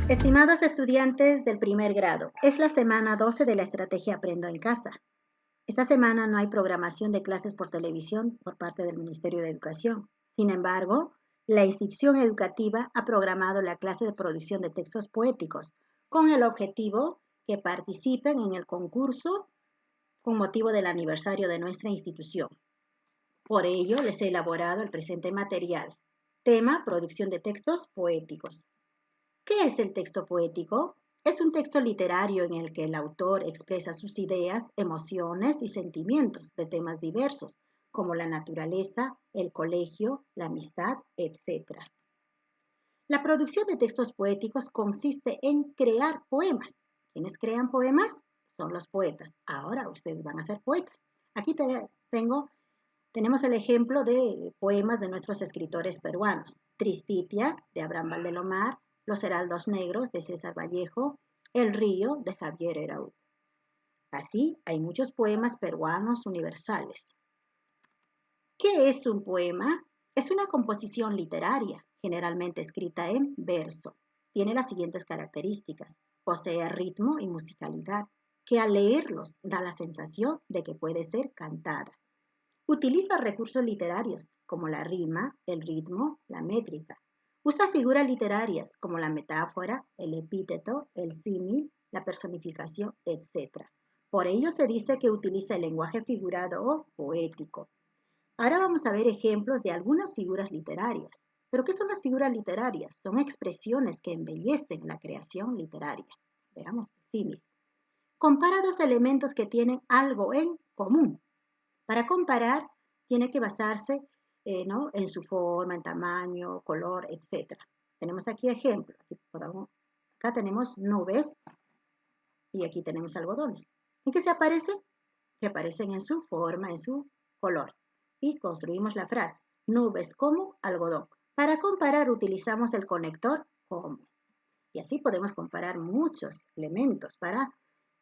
Estimados estudiantes del primer grado, es la semana 12 de la estrategia Aprendo en Casa. Esta semana no hay programación de clases por televisión por parte del Ministerio de Educación. Sin embargo, la institución educativa ha programado la clase de producción de textos poéticos con el objetivo que participen en el concurso con motivo del aniversario de nuestra institución. Por ello, les he elaborado el presente material. Tema: producción de textos poéticos. ¿Qué es el texto poético? Es un texto literario en el que el autor expresa sus ideas, emociones y sentimientos de temas diversos, como la naturaleza, el colegio, la amistad, etc. La producción de textos poéticos consiste en crear poemas. ¿Quiénes crean poemas? Son los poetas. Ahora ustedes van a ser poetas. Aquí tenemos el ejemplo de poemas de nuestros escritores peruanos. Tristitia, de Abraham Valdelomar, Los Heraldos Negros, de César Vallejo, El Río, de Javier Eraud. Así, hay muchos poemas peruanos universales. ¿Qué es un poema? Es una composición literaria, generalmente escrita en verso. Tiene las siguientes características. Posee ritmo y musicalidad, que al leerlos da la sensación de que puede ser cantada. Utiliza recursos literarios como la rima, el ritmo, la métrica. Usa figuras literarias como la metáfora, el epíteto, el símil, la personificación, etc. Por ello se dice que utiliza el lenguaje figurado o poético. Ahora vamos a ver ejemplos de algunas figuras literarias. ¿Pero qué son las figuras literarias? Son expresiones que embellecen la creación literaria. Veamos el símil. Compara dos elementos que tienen algo en común. Para comparar, tiene que basarse ¿no? en su forma, en tamaño, color, etc. Tenemos aquí ejemplos. Acá tenemos nubes y aquí tenemos algodones. ¿En qué se aparecen? Se aparecen en su forma, en su color. Y construimos la frase, nubes como algodón. Para comparar utilizamos el conector como. Y así podemos comparar muchos elementos para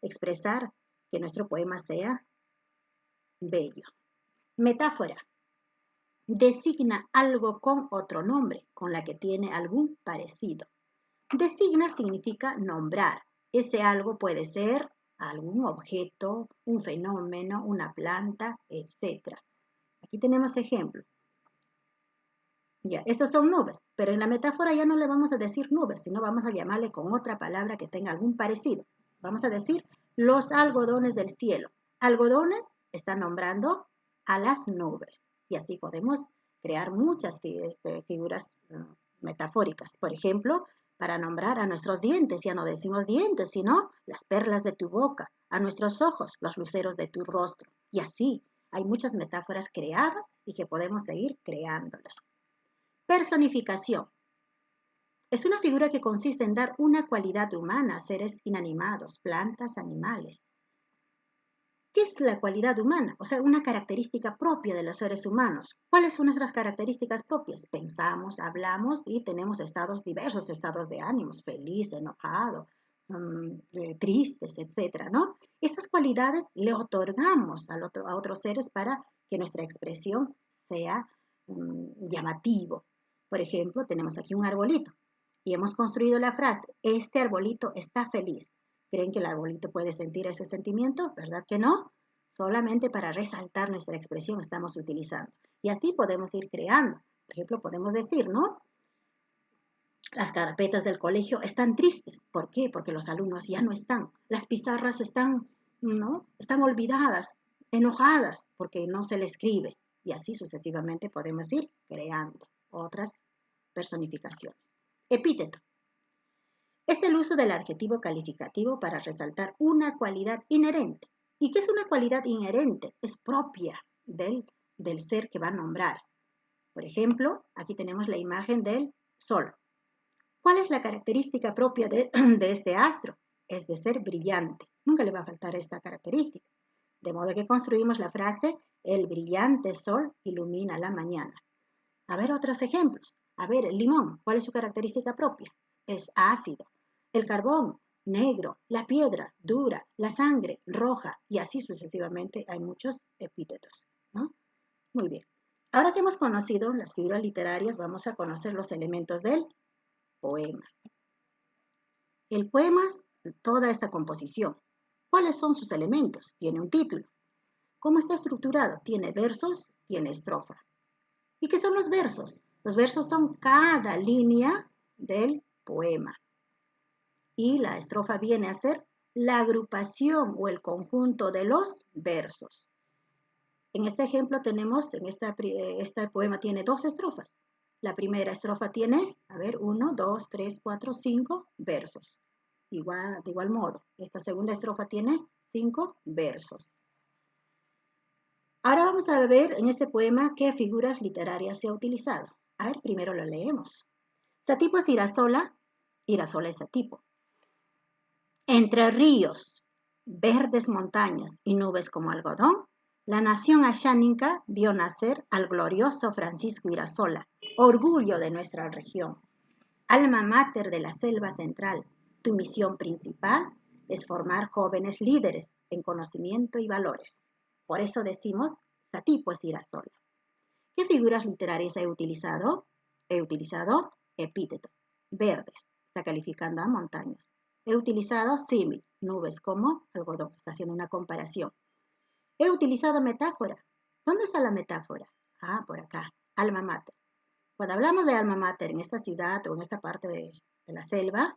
expresar que nuestro poema sea bello. Metáfora. Designa algo con otro nombre, con la que tiene algún parecido. Designa significa nombrar. Ese algo puede ser algún objeto, un fenómeno, una planta, etc. Aquí tenemos ejemplo. Ya, estos son nubes, pero en la metáfora ya no le vamos a decir nubes, sino vamos a llamarle con otra palabra que tenga algún parecido. Vamos a decir los algodones del cielo. Algodones está nombrando a las nubes. Y así podemos crear muchas figuras metafóricas. Por ejemplo, para nombrar a nuestros dientes, ya no decimos dientes, sino las perlas de tu boca, a nuestros ojos, los luceros de tu rostro. Y así hay muchas metáforas creadas y que podemos seguir creándolas. Personificación. Es una figura que consiste en dar una cualidad humana a seres inanimados, plantas, animales. ¿Qué es la cualidad humana? O sea, una característica propia de los seres humanos. ¿Cuáles son nuestras características propias? Pensamos, hablamos y tenemos diversos estados de ánimos, feliz, enojado, tristes, etc., ¿no? Estas cualidades le otorgamos a otros seres para que nuestra expresión sea llamativo. Por ejemplo, tenemos aquí un arbolito y hemos construido la frase, este arbolito está feliz. ¿Creen que el arbolito puede sentir ese sentimiento? ¿Verdad que no? Solamente para resaltar nuestra expresión estamos utilizando. Y así podemos ir creando. Por ejemplo, podemos decir, ¿no? Las carpetas del colegio están tristes. ¿Por qué? Porque los alumnos ya no están. Las pizarras están, ¿no? Están olvidadas, enojadas, porque no se le escribe. Y así sucesivamente podemos ir creando otras personificaciones. Epíteto. Es el uso del adjetivo calificativo para resaltar una cualidad inherente. ¿Y qué es una cualidad inherente? Es propia del ser que va a nombrar. Por ejemplo, aquí tenemos la imagen del Sol. ¿Cuál es la característica propia de este astro? Es de ser brillante. Nunca le va a faltar esta característica. De modo que construimos la frase, el brillante sol ilumina la mañana. A ver otros ejemplos. A ver, el limón, ¿cuál es su característica propia? Es ácido. El carbón, negro. La piedra, dura. La sangre, roja. Y así sucesivamente hay muchos epítetos, ¿no? Muy bien. Ahora que hemos conocido las figuras literarias, vamos a conocer los elementos del poema. El poema es toda esta composición. ¿Cuáles son sus elementos? Tiene un título. ¿Cómo está estructurado? Tiene versos, tiene estrofa. ¿Y qué son los versos? Los versos son cada línea del poema. Y la estrofa viene a ser la agrupación o el conjunto de los versos. En este ejemplo tenemos, este poema tiene 2 estrofas. La primera estrofa tiene, 1, 2, 3, 4, 5 versos. De igual modo, esta segunda estrofa tiene 5 versos. Ahora vamos a ver en este poema qué figuras literarias se ha utilizado. Primero lo leemos. Satipo es Irasola es Satipo. Entre ríos, verdes montañas y nubes como algodón, la nación ayánica vio nacer al glorioso Francisco Irasola, orgullo de nuestra región. Alma mater de la selva central, tu misión principal es formar jóvenes líderes en conocimiento y valores. Por eso decimos, Satipo es Irasola. ¿Qué figuras literarias he utilizado? He utilizado epíteto, verdes, está calificando a montañas. He utilizado símil, nubes como algodón, está haciendo una comparación. He utilizado metáfora. ¿Dónde está la metáfora? Por acá, alma mater. Cuando hablamos de alma mater en esta ciudad o en esta parte de la selva,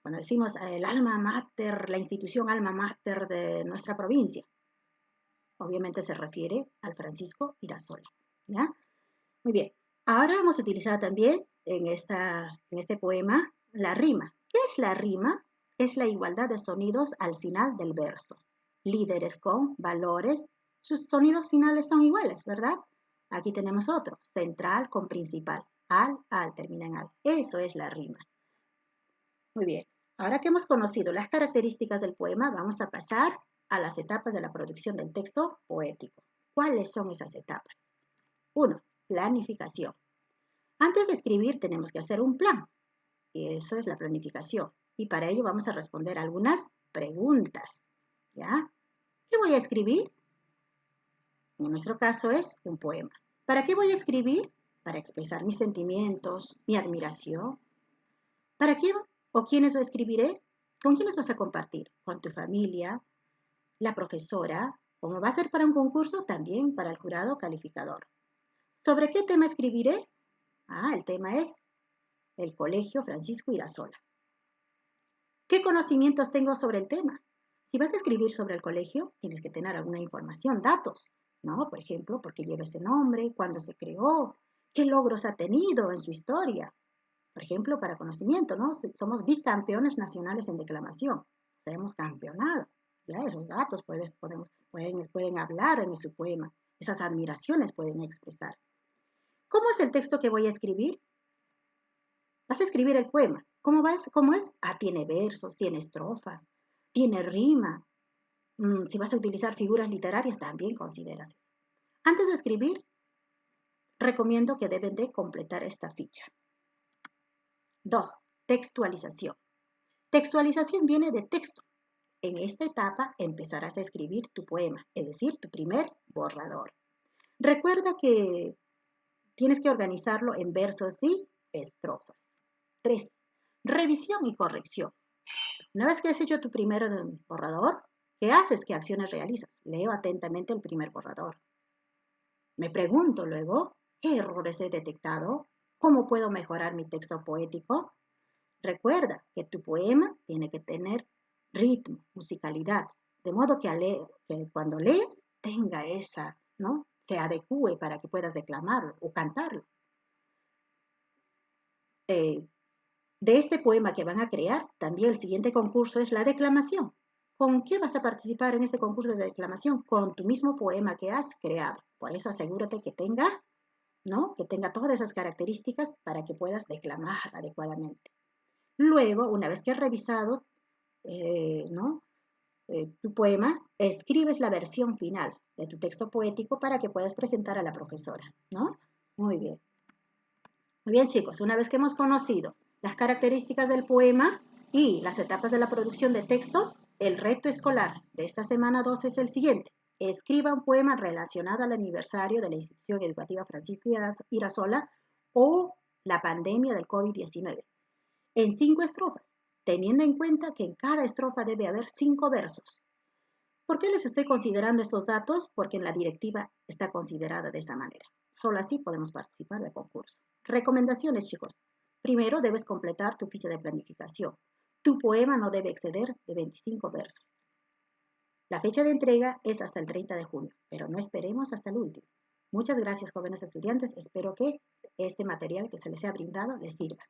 cuando decimos el alma mater, la institución alma mater de nuestra provincia, obviamente se refiere al Francisco Irasola, ¿ya? Muy bien. Ahora vamos a utilizar también en este poema la rima. ¿Qué es la rima? Es la igualdad de sonidos al final del verso. Líderes con valores, sus sonidos finales son iguales, ¿verdad? Aquí tenemos otro, central con principal. Al, termina en al. Eso es la rima. Muy bien. Ahora que hemos conocido las características del poema, vamos a pasar a las etapas de la producción del texto poético. ¿Cuáles son esas etapas? 1. Planificación. Antes de escribir tenemos que hacer un plan. Y eso es la planificación. Y para ello vamos a responder algunas preguntas. ¿Ya? ¿Qué voy a escribir? En nuestro caso es un poema. ¿Para qué voy a escribir? Para expresar mis sentimientos, mi admiración. ¿Para quién o quiénes escribiré? ¿Con quiénes vas a compartir? ¿Con tu familia? ¿La profesora? Como va a ser para un concurso, también para el jurado calificador. ¿Sobre qué tema escribiré? El tema es el Colegio Francisco Irasola. ¿Qué conocimientos tengo sobre el tema? Si vas a escribir sobre el colegio, tienes que tener alguna información, datos, ¿no? Por ejemplo, por qué lleva ese nombre, cuándo se creó, qué logros ha tenido en su historia. Por ejemplo, para conocimiento, ¿no? Somos bicampeones nacionales en declamación. Hemos campeonado. Ya esos datos pueden hablar en su poema. Esas admiraciones pueden expresar. ¿Cómo es el texto que voy a escribir? Vas a escribir el poema. ¿Cómo es? Tiene versos, tiene estrofas, tiene rima. Si vas a utilizar figuras literarias, también consideras eso. Antes de escribir, recomiendo que deben de completar esta ficha. 2. Textualización. Textualización viene de texto. En esta etapa empezarás a escribir tu poema, es decir, tu primer borrador. Recuerda que tienes que organizarlo en versos y estrofas. 3. Revisión y corrección. Una vez que has hecho tu primer borrador, ¿qué haces? ¿Qué acciones realizas? Leo atentamente el primer borrador. Me pregunto luego, ¿qué errores he detectado? ¿Cómo puedo mejorar mi texto poético? Recuerda que tu poema tiene que tener ritmo, musicalidad, de modo que cuando lees tenga esa, ¿no? Se adecue para que puedas declamarlo o cantarlo. De este poema que van a crear, también el siguiente concurso es la declamación. ¿Con qué vas a participar en este concurso de declamación? Con tu mismo poema que has creado. Por eso asegúrate que tenga, ¿no? Que tenga todas esas características para que puedas declamar adecuadamente. Luego, una vez que has revisado, tu poema, escribes la versión final de tu texto poético para que puedas presentar a la profesora, ¿no? Muy bien. Muy bien, chicos, una vez que hemos conocido las características del poema y las etapas de la producción de texto, el reto escolar de esta semana 2 es el siguiente. Escriba un poema relacionado al aniversario de la institución educativa Francisco Irasola o la pandemia del COVID-19 en 5 estrofas. teniendo en cuenta que en cada estrofa debe haber 5 versos. ¿Por qué les estoy considerando estos datos? Porque en la directiva está considerada de esa manera. Solo así podemos participar del concurso. Recomendaciones, chicos. Primero, debes completar tu ficha de planificación. Tu poema no debe exceder de 25 versos. La fecha de entrega es hasta el 30 de junio, pero no esperemos hasta el último. Muchas gracias, jóvenes estudiantes. Espero que este material que se les ha brindado les sirva.